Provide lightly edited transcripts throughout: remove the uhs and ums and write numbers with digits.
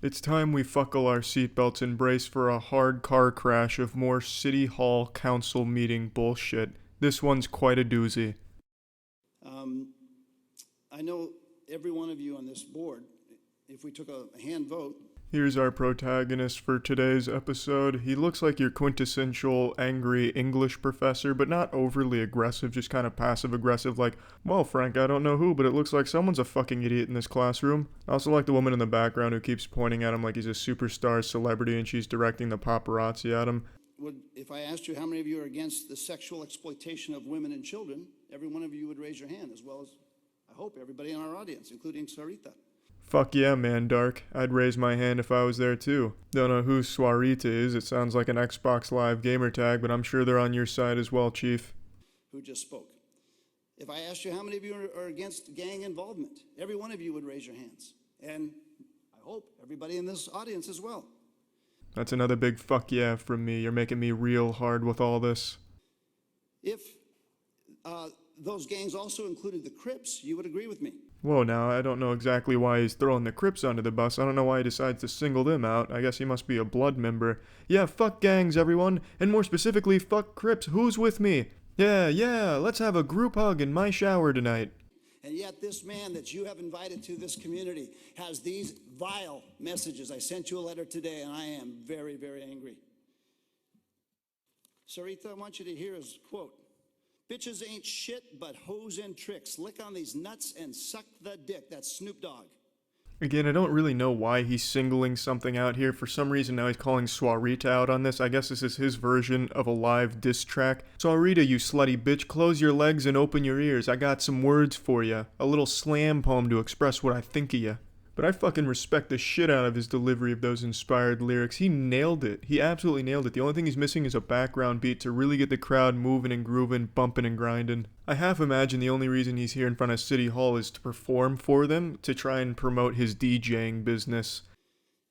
It's time we buckle our seatbelts and brace for a hard car crash of more City Hall Council meeting bullshit. This one's quite a doozy. I know every one of you on this board, if we took a hand vote. Here's our protagonist for today's episode. He looks like your quintessential angry English professor, but not overly aggressive, just kind of passive aggressive, like, well, Frank, I don't know who, but it looks like someone's a fucking idiot in this classroom. I also like the woman in the background who keeps pointing at him like he's a superstar celebrity and she's directing the paparazzi at him. If I asked you how many of you are against the sexual exploitation of women and children, every one of you would raise your hand, as well as, I hope, everybody in our audience, including Sarita. Fuck yeah, man, Dark. I'd raise my hand if I was there too. Don't know who Swarita is. It sounds like an Xbox Live gamer tag, but I'm sure they're on your side as well, Chief. Who just spoke. If I asked you how many of you are against gang involvement, every one of you would raise your hands. And I hope everybody in this audience as well. That's another big fuck yeah from me. You're making me real hard with all this. If those gangs also included the Crips, you would agree with me. Whoa, now, I don't know exactly why he's throwing the Crips under the bus. I don't know why he decides to single them out. I guess he must be a blood member. Yeah, fuck gangs, everyone. And more specifically, fuck Crips. Who's with me? Yeah, let's have a group hug in my shower tonight. And yet this man that you have invited to this community has these vile messages. I sent you a letter today, and I am very, very angry. Sarita, I want you to hear his quote. Bitches ain't shit but hoes and tricks. Lick on these nuts and suck the dick. That's Snoop Dogg. Again, I don't really know why he's singling something out here. For some reason now he's calling Swarita out on this. I guess this is his version of a live diss track. Swarita, you slutty bitch, close your legs and open your ears. I got some words for ya. A little slam poem to express what I think of ya. But I fucking respect the shit out of his delivery of those inspired lyrics. He nailed it. He absolutely nailed it. The only thing he's missing is a background beat to really get the crowd moving and grooving, bumping and grinding. I half imagine the only reason he's here in front of City Hall is to perform for them, to try and promote his DJing business.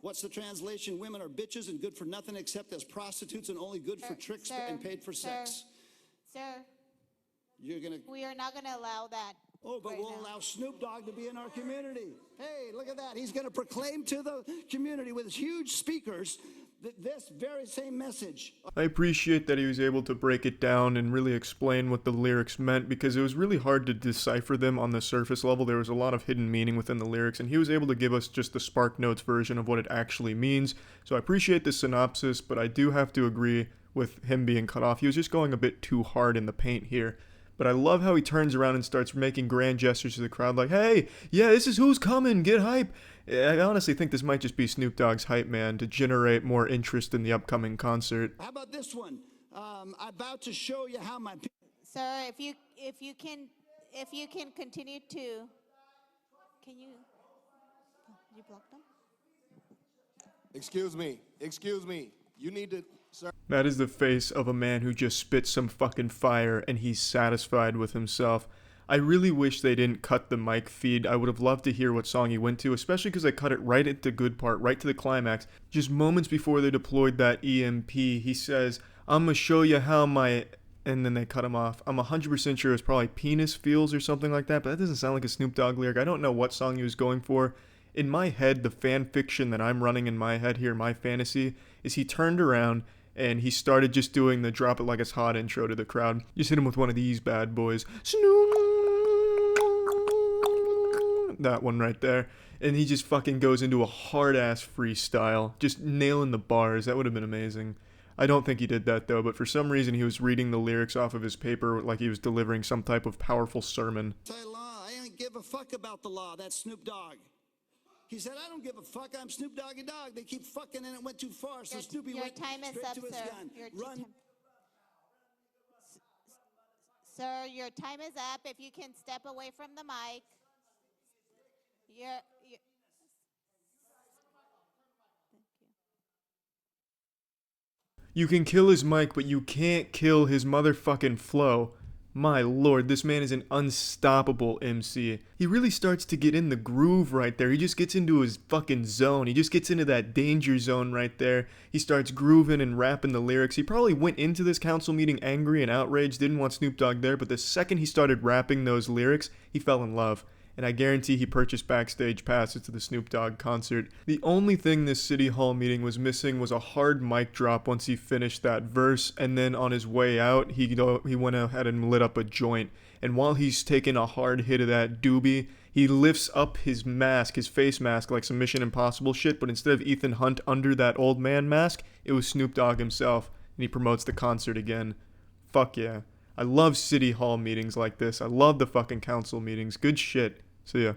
What's the translation? Women are bitches and good for nothing except as prostitutes and only good for tricks and paid for sex. Sir, You're gonna. we are not going to allow that. Oh, but right we'll now. allow Snoop Dogg to be in our community. Hey, look at that. He's going to proclaim to the community with his huge speakers this very same message. I appreciate that he was able to break it down and really explain what the lyrics meant, because it was really hard to decipher them on the surface level. There was a lot of hidden meaning within the lyrics, and he was able to give us just the Spark Notes version of what it actually means. So I appreciate the synopsis, but I do have to agree with him being cut off. He was just going a bit too hard in the paint here. But I love how he turns around and starts making grand gestures to the crowd like, hey, yeah, this is who's coming, get hype. I honestly think this might just be Snoop Dogg's hype man to generate more interest in the upcoming concert. How about this one? I'm about to show you how my... Sir, if you can continue to, can you block them? Excuse me. You need to, sir. That is the face of a man who just spit some fucking fire and he's satisfied with himself. I really wish they didn't cut the mic feed. I would have loved to hear what song he went to, especially because they cut it right at the good part, right to the climax. Just moments before they deployed that EMP, he says, I'm gonna show you how my... And then they cut him off. I'm 100% sure it's probably penis feels or something like that, but that doesn't sound like a Snoop Dogg lyric. I don't know what song he was going for. In my head, the fan fiction that I'm running in my head here, my fantasy, is he turned around and he started just doing the drop it like it's hot intro to the crowd. Just hit him with one of these bad boys. That one right there. And he just fucking goes into a hard-ass freestyle, just nailing the bars. That would have been amazing. I don't think he did that, though, but for some reason he was reading the lyrics off of his paper like he was delivering some type of powerful sermon. Law. I don't give a fuck about the law. That's Snoop Dogg. He said, I don't give a fuck. I'm Snoop Doggy Dogg. They keep fucking and it went too far. So Snoopy Your went time is straight up, to his sir. gun. Run. Sir, your time is up. If you can step away from the mic. You're You can kill his mic, but you can't kill his motherfucking flow. My lord, this man is an unstoppable MC. He really starts to get in the groove right there. He just gets into his fucking zone. He just gets into that danger zone right there. He starts grooving and rapping the lyrics. He probably went into this council meeting angry and outraged, didn't want Snoop Dogg there, but the second he started rapping those lyrics, he fell in love. and I guarantee he purchased backstage passes to the Snoop Dogg concert. The only thing this city hall meeting was missing was a hard mic drop once he finished that verse, and then on his way out, he went ahead and lit up a joint. And while he's taking a hard hit of that doobie, he lifts up his mask, his face mask, like some Mission Impossible shit, but instead of Ethan Hunt under that old man mask, it was Snoop Dogg himself, and he promotes the concert again. Fuck yeah. I love city hall meetings like this. I love the fucking council meetings. Good shit. See ya.